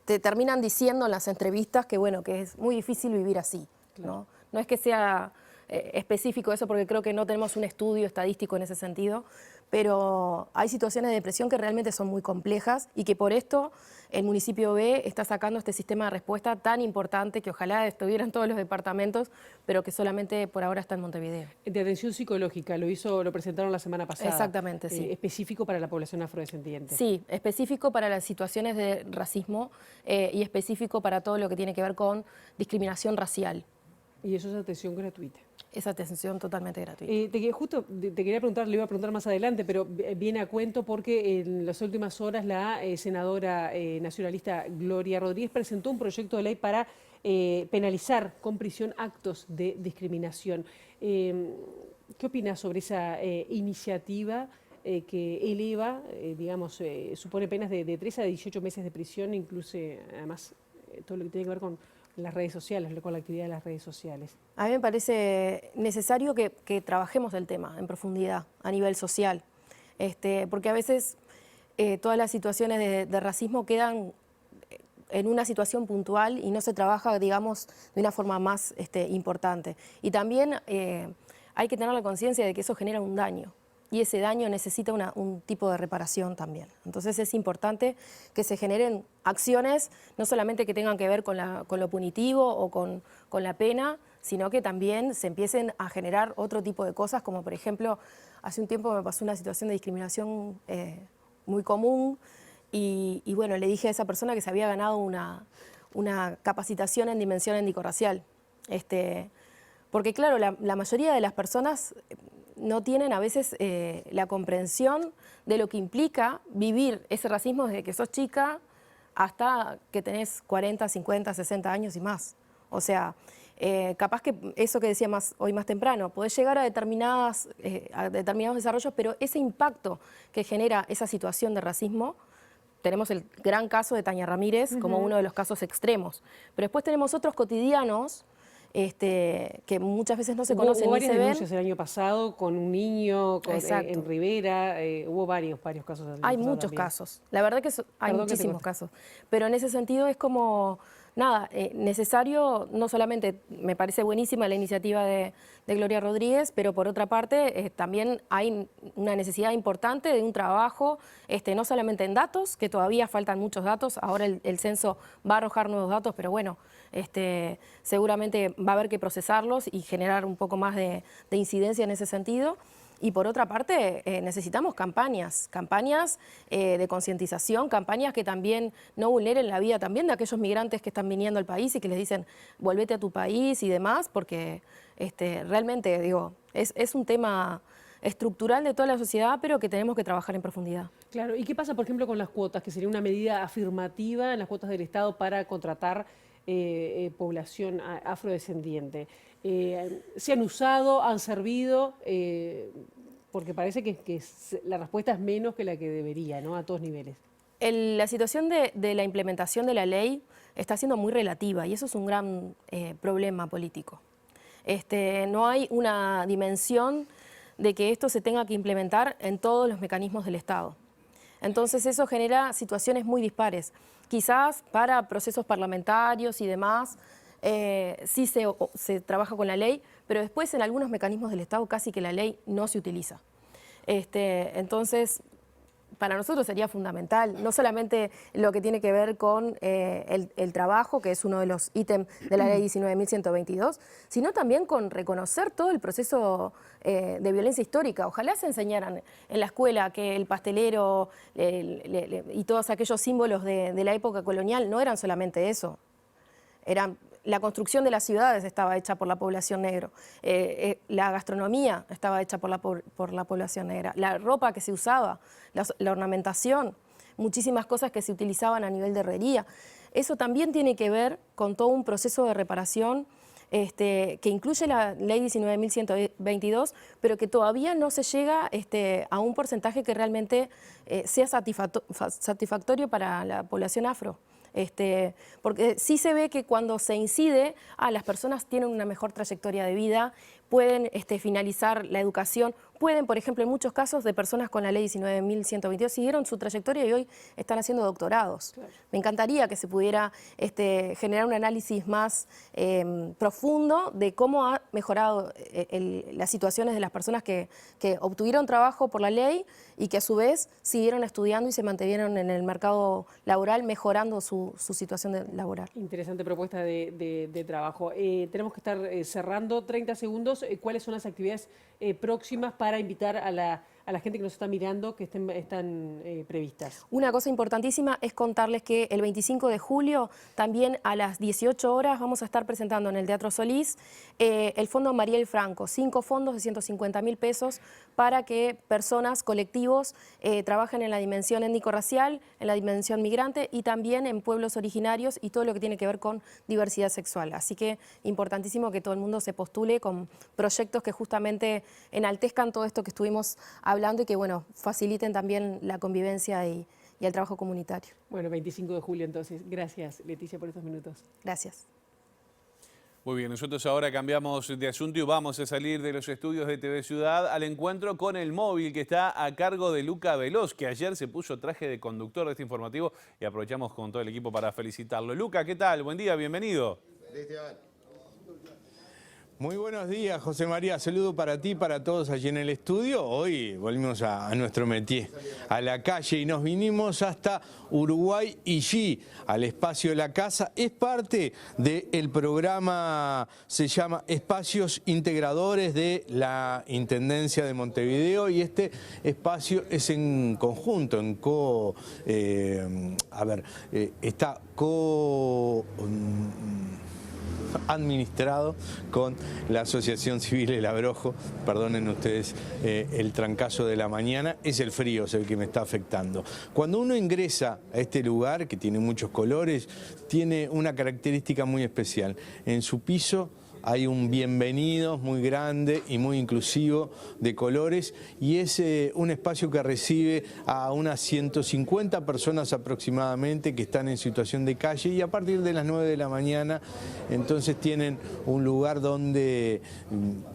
te terminan diciendo en las entrevistas que, bueno, que es muy difícil vivir así, ¿no? No es que sea específico eso, porque creo que no tenemos un estudio estadístico en ese sentido, pero hay situaciones de depresión que realmente son muy complejas y que por esto el municipio B está sacando este sistema de respuesta tan importante que ojalá estuviera en todos los departamentos, pero que solamente por ahora está en Montevideo. De atención psicológica, lo presentaron la semana pasada. Exactamente, sí. ¿Específico para la población afrodescendiente? Sí, específico para las situaciones de racismo y específico para todo lo que tiene que ver con discriminación racial. Y eso es atención gratuita. Es atención totalmente gratuita. Justo te quería preguntar, le iba a preguntar más adelante, pero viene a cuento porque en las últimas horas la senadora nacionalista Gloria Rodríguez presentó un proyecto de ley para penalizar con prisión actos de discriminación. ¿Qué opinas sobre esa iniciativa que eleva, supone penas de 3 a 18 meses de prisión, incluso además todo lo que tiene que ver con las redes sociales, con la actividad de las redes sociales? A mí me parece necesario que trabajemos el tema en profundidad a nivel social, porque a veces todas las situaciones de racismo quedan en una situación puntual y no se trabaja, digamos, de una forma más importante. Y también hay que tener la conciencia de que eso genera un daño. Y ese daño necesita un tipo de reparación también. Entonces es importante que se generen acciones, no solamente que tengan que ver con lo punitivo o con la pena, sino que también se empiecen a generar otro tipo de cosas, como por ejemplo, hace un tiempo me pasó una situación de discriminación muy común y bueno, le dije a esa persona que se había ganado una capacitación en dimensión étnico-racial. Porque claro, la mayoría de las personas no tienen a veces la comprensión de lo que implica vivir ese racismo desde que sos chica hasta que tenés 40, 50, 60 años y más. O sea, capaz que eso que decía hoy más temprano, podés llegar a determinados desarrollos, pero ese impacto que genera esa situación de racismo, tenemos el gran caso de Tania Ramírez como uno de los casos extremos, pero después tenemos otros cotidianos que muchas veces no se conocen hubo ni se varias ven. denuncias el año pasado con un niño en Rivera, hubo varios casos. Hay muchos casos, la verdad que hay muchísimos casos, pero en ese sentido es como, nada, necesario, no solamente me parece buenísima la iniciativa de Gloria Rodríguez, pero por otra parte también hay una necesidad importante de un trabajo, no solamente en datos, que todavía faltan muchos datos, ahora el censo va a arrojar nuevos datos, pero bueno, seguramente va a haber que procesarlos y generar un poco más de incidencia en ese sentido. Y por otra parte, necesitamos campañas de concientización, campañas que también no vulneren la vida también de aquellos migrantes que están viniendo al país y que les dicen, volvete a tu país y demás, porque realmente, digo, es un tema estructural de toda la sociedad, pero que tenemos que trabajar en profundidad. Claro, ¿y qué pasa, por ejemplo, con las cuotas, que sería una medida afirmativa en las cuotas del Estado para contratar población afrodescendiente? ¿Se han usado, han servido? Porque parece que la respuesta es menos que la que debería, ¿no? A todos niveles. La situación de la implementación de la ley está siendo muy relativa y eso es un gran problema político. No hay una dimensión de que esto se tenga que implementar en todos los mecanismos del Estado. Entonces eso genera situaciones muy dispares. Quizás para procesos parlamentarios y demás sí se trabaja con la ley, pero después en algunos mecanismos del Estado casi que la ley no se utiliza. Entonces para nosotros sería fundamental, no solamente lo que tiene que ver con el trabajo, que es uno de los ítems de la ley 19.122, sino también con reconocer todo el proceso de violencia histórica. Ojalá se enseñaran en la escuela que el pastelero y todos aquellos símbolos de la época colonial no eran solamente eso, eran... La construcción de las ciudades estaba hecha por la población negra, la gastronomía estaba hecha por la población negra, la ropa que se usaba, la ornamentación, muchísimas cosas que se utilizaban a nivel de herrería. Eso también tiene que ver con todo un proceso de reparación que incluye la ley 19.122, pero que todavía no se llega a un porcentaje que realmente sea satisfactorio para la población afro. Porque sí se ve que cuando se incide, las personas tienen una mejor trayectoria de vida, pueden finalizar la educación, pueden, por ejemplo, en muchos casos de personas con la ley 19.122 siguieron su trayectoria y hoy están haciendo doctorados. Claro. Me encantaría que se pudiera generar un análisis más profundo de cómo ha mejorado las situaciones de las personas que obtuvieron trabajo por la ley y que a su vez siguieron estudiando y se mantuvieron en el mercado laboral mejorando su situación laboral. Interesante propuesta de trabajo. Tenemos que estar cerrando 30 segundos. ¿Cuáles son las actividades próximas para invitar a la gente que nos está mirando que están previstas? Una cosa importantísima es contarles que el 25 de julio, también a las 18 horas, vamos a estar presentando en el Teatro Solís el Fondo Mariel Franco, 5 fondos de 150.000 pesos para que personas, colectivos, trabajen en la dimensión étnico-racial, en la dimensión migrante y también en pueblos originarios y todo lo que tiene que ver con diversidad sexual. Así que importantísimo que todo el mundo se postule con proyectos que justamente enaltezcan todo esto que estuvimos hablando y que, bueno, faciliten también la convivencia y el trabajo comunitario. Bueno, 25 de julio entonces. Gracias, Leticia, por estos minutos. Gracias. Muy bien, nosotros ahora cambiamos de asunto y vamos a salir de los estudios de TV Ciudad al encuentro con el móvil que está a cargo de Luca Veloz, que ayer se puso traje de conductor de este informativo y aprovechamos con todo el equipo para felicitarlo. Luca, ¿qué tal? Buen día, bienvenido. Muy buenos días, José María. Saludo para ti y para todos allí en el estudio. Hoy volvimos a nuestro métier, a la calle, y nos vinimos hasta Uruguay y al espacio La Casa. Es parte del programa, se llama Espacios Integradores de la Intendencia de Montevideo, y este espacio es en conjunto, está administrado con la Asociación Civil El Abrojo. Perdonen ustedes el trancazo de la mañana, es el frío el que me está afectando. Cuando uno ingresa a este lugar, que tiene muchos colores, tiene una característica muy especial. En su piso hay un bienvenido muy grande y muy inclusivo de colores, y es un espacio que recibe a unas 150 personas aproximadamente que están en situación de calle, y a partir de las 9 de la mañana entonces tienen un lugar donde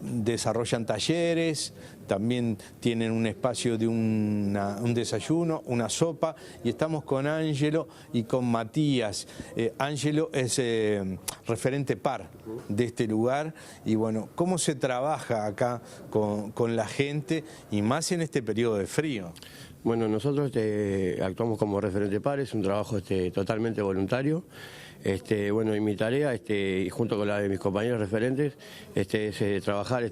desarrollan talleres, también tienen un espacio de un desayuno, una sopa, y estamos con Ángelo y con Matías. Ángelo es referente par de este lugar, y bueno, ¿cómo se trabaja acá con la gente, y más en este periodo de frío? Bueno, nosotros actuamos como referente par, es un trabajo totalmente voluntario. Bueno, y mi tarea, junto con la de mis compañeros referentes, es trabajar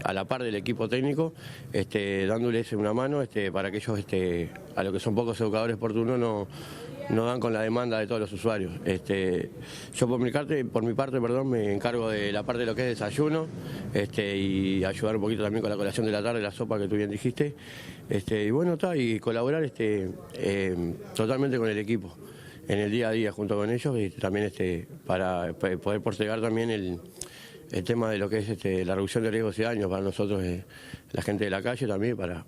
a la par del equipo técnico, dándoles una mano para que ellos, a lo que son pocos educadores por turno, no dan con la demanda de todos los usuarios. Yo por mi parte, me encargo de la parte de lo que es desayuno, y ayudar un poquito también con la colación de la tarde, la sopa que tú bien dijiste, y bueno, y colaborar totalmente con el equipo en el día a día junto con ellos, y también para poder postergar también el tema de lo que es la reducción de riesgos y daños para nosotros, la gente de la calle también, para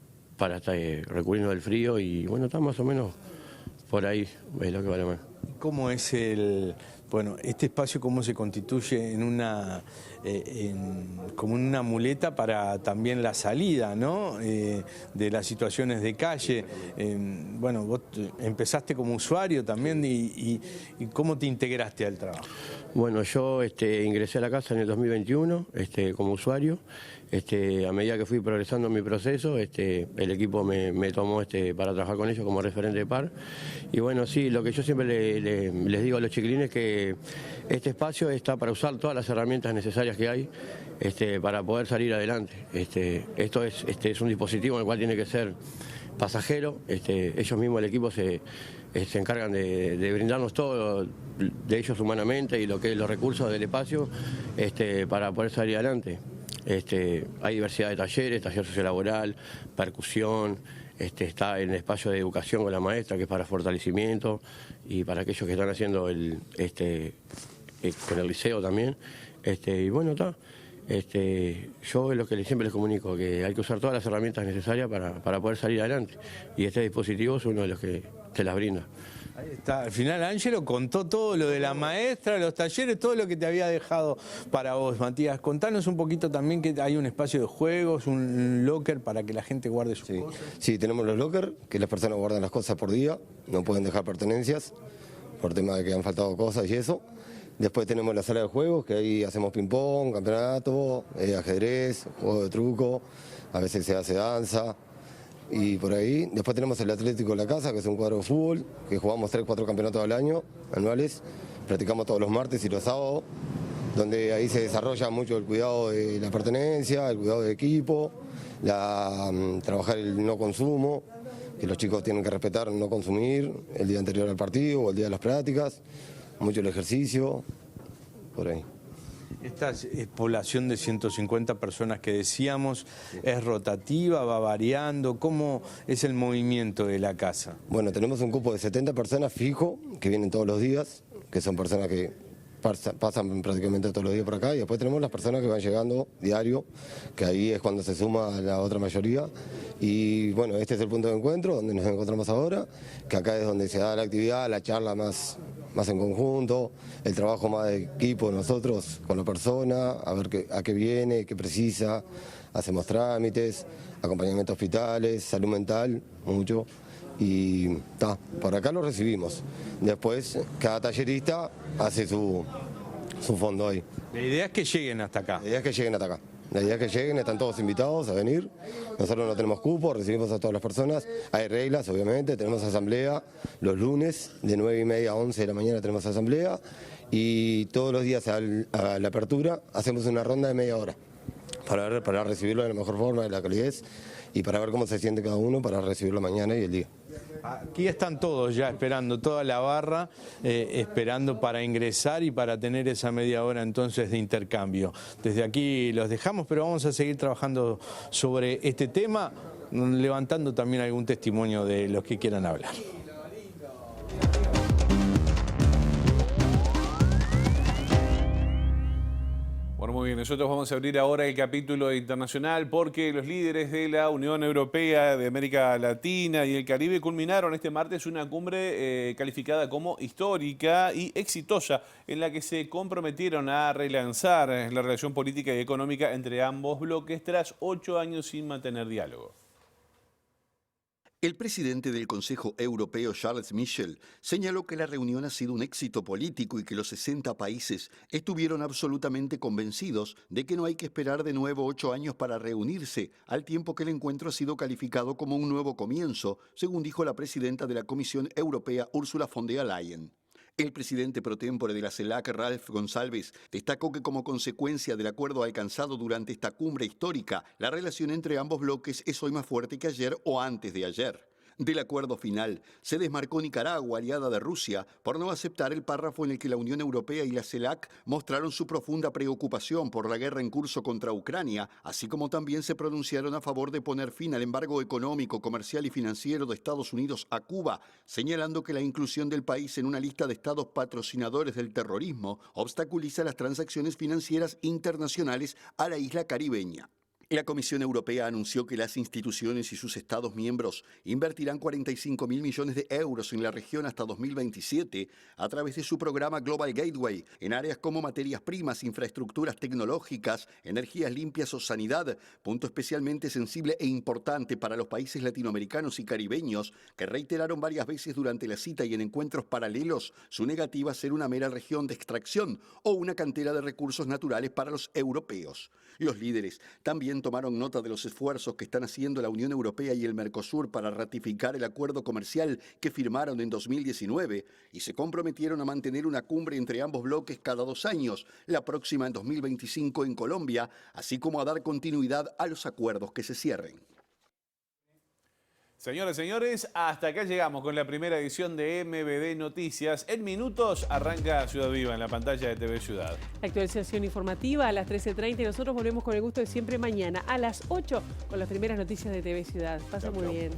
recubrirnos del frío, y bueno, está más o menos por ahí, es lo que vale más. ¿Cómo es este espacio, cómo se constituye como una muleta para también la salida, ¿no? De las situaciones de calle? Bueno, vos empezaste como usuario también, y ¿cómo te integraste al trabajo? Bueno, yo ingresé a la casa en el 2021 como usuario. A medida que fui progresando en mi proceso, el equipo me tomó para trabajar con ellos como referente de par. Y bueno, sí, lo que yo siempre les digo a los chiquilines es que este espacio está para usar todas las herramientas necesarias que hay para poder salir adelante. Esto es un dispositivo en el cual tiene que ser pasajero. Ellos mismos, el equipo, se encargan de brindarnos todo de ellos humanamente y lo que es los recursos del espacio para poder salir adelante. Hay diversidad de talleres, taller sociolaboral, percusión, está el espacio de educación con la maestra, que es para fortalecimiento, y para aquellos que están haciendo con el liceo también. Y bueno, está. Yo es lo que siempre les comunico, que hay que usar todas las herramientas necesarias para poder salir adelante. Y este dispositivo es uno de los que te las brinda. Ahí está. Al final Ángelo contó todo lo de la maestra, los talleres, todo lo que te había dejado para vos, Matías. Contanos un poquito también que hay un espacio de juegos, un locker para que la gente guarde sus cosas. Sí, tenemos los lockers, que las personas guardan las cosas por día, no pueden dejar pertenencias, por tema de que han faltado cosas y eso. Después tenemos la sala de juegos, que ahí hacemos ping-pong, campeonato, ajedrez, juego de truco, a veces se hace danza y por ahí. Después tenemos el Atlético de la Casa, que es un cuadro de fútbol, que jugamos 3-4 campeonatos al año, anuales. Practicamos todos los martes y los sábados, donde ahí se desarrolla mucho el cuidado de la pertenencia, el cuidado de equipo, trabajar el no consumo, que los chicos tienen que respetar no consumir el día anterior al partido o el día de las prácticas. Mucho el ejercicio, por ahí. Esta población de 150 personas que decíamos, ¿es rotativa, va variando? ¿Cómo es el movimiento de la casa? Bueno, tenemos un cupo de 70 personas fijo, que vienen todos los días, que son personas que pasan prácticamente todos los días por acá, y después tenemos las personas que van llegando diario, que ahí es cuando se suma la otra mayoría. Y bueno, este es el punto de encuentro donde nos encontramos ahora, que acá es donde se da la actividad, la charla más en conjunto, el trabajo más de equipo nosotros con la persona, a ver a qué viene, qué precisa, hacemos trámites, acompañamiento a hospitales, salud mental, mucho, y por acá lo recibimos. Después cada tallerista hace su fondo ahí. La idea es que lleguen hasta acá. La idea es que lleguen hasta acá. La idea es que lleguen, están todos invitados a venir. Nosotros no tenemos cupo, recibimos a todas las personas. Hay reglas, obviamente, tenemos asamblea los lunes de 9:30 a 11 de la mañana tenemos asamblea y todos los días a la apertura hacemos una ronda de media hora para recibirlo de la mejor forma, de la calidez y para ver cómo se siente cada uno para recibirlo mañana y el día. Aquí están todos ya esperando, toda la barra, esperando para ingresar y para tener esa media hora entonces de intercambio. Desde aquí los dejamos, pero vamos a seguir trabajando sobre este tema, levantando también algún testimonio de los que quieran hablar. Bueno, muy bien, nosotros vamos a abrir ahora el capítulo internacional porque los líderes de la Unión Europea, de América Latina y el Caribe culminaron este martes una cumbre calificada como histórica y exitosa en la que se comprometieron a relanzar la relación política y económica entre ambos bloques tras 8 años sin mantener diálogo. El presidente del Consejo Europeo, Charles Michel, señaló que la reunión ha sido un éxito político y que los 60 países estuvieron absolutamente convencidos de que no hay que esperar de nuevo 8 años para reunirse, al tiempo que el encuentro ha sido calificado como un nuevo comienzo, según dijo la presidenta de la Comisión Europea, Ursula von der Leyen. El presidente pro tempore de la CELAC, Ralph Gonsalves, destacó que como consecuencia del acuerdo alcanzado durante esta cumbre histórica, la relación entre ambos bloques es hoy más fuerte que ayer o antes de ayer. Del acuerdo final, se desmarcó Nicaragua, aliada de Rusia, por no aceptar el párrafo en el que la Unión Europea y la CELAC mostraron su profunda preocupación por la guerra en curso contra Ucrania, así como también se pronunciaron a favor de poner fin al embargo económico, comercial y financiero de Estados Unidos a Cuba, señalando que la inclusión del país en una lista de estados patrocinadores del terrorismo obstaculiza las transacciones financieras internacionales a la isla caribeña. La Comisión Europea anunció que las instituciones y sus Estados miembros invertirán 45.000 millones de euros en la región hasta 2027 a través de su programa Global Gateway en áreas como materias primas, infraestructuras tecnológicas, energías limpias o sanidad, punto especialmente sensible e importante para los países latinoamericanos y caribeños que reiteraron varias veces durante la cita y en encuentros paralelos su negativa a ser una mera región de extracción o una cantera de recursos naturales para los europeos. Los líderes también tomaron nota de los esfuerzos que están haciendo la Unión Europea y el Mercosur para ratificar el acuerdo comercial que firmaron en 2019 y se comprometieron a mantener una cumbre entre ambos bloques cada 2 años, la próxima en 2025 en Colombia, así como a dar continuidad a los acuerdos que se cierren. Señoras y señores, hasta acá llegamos con la primera edición de MBD Noticias. En minutos arranca Ciudad Viva en la pantalla de TV Ciudad. Actualización informativa a las 13:30 y nosotros volvemos con el gusto de siempre mañana a las 8 con las primeras noticias de TV Ciudad. Pasa muy bien.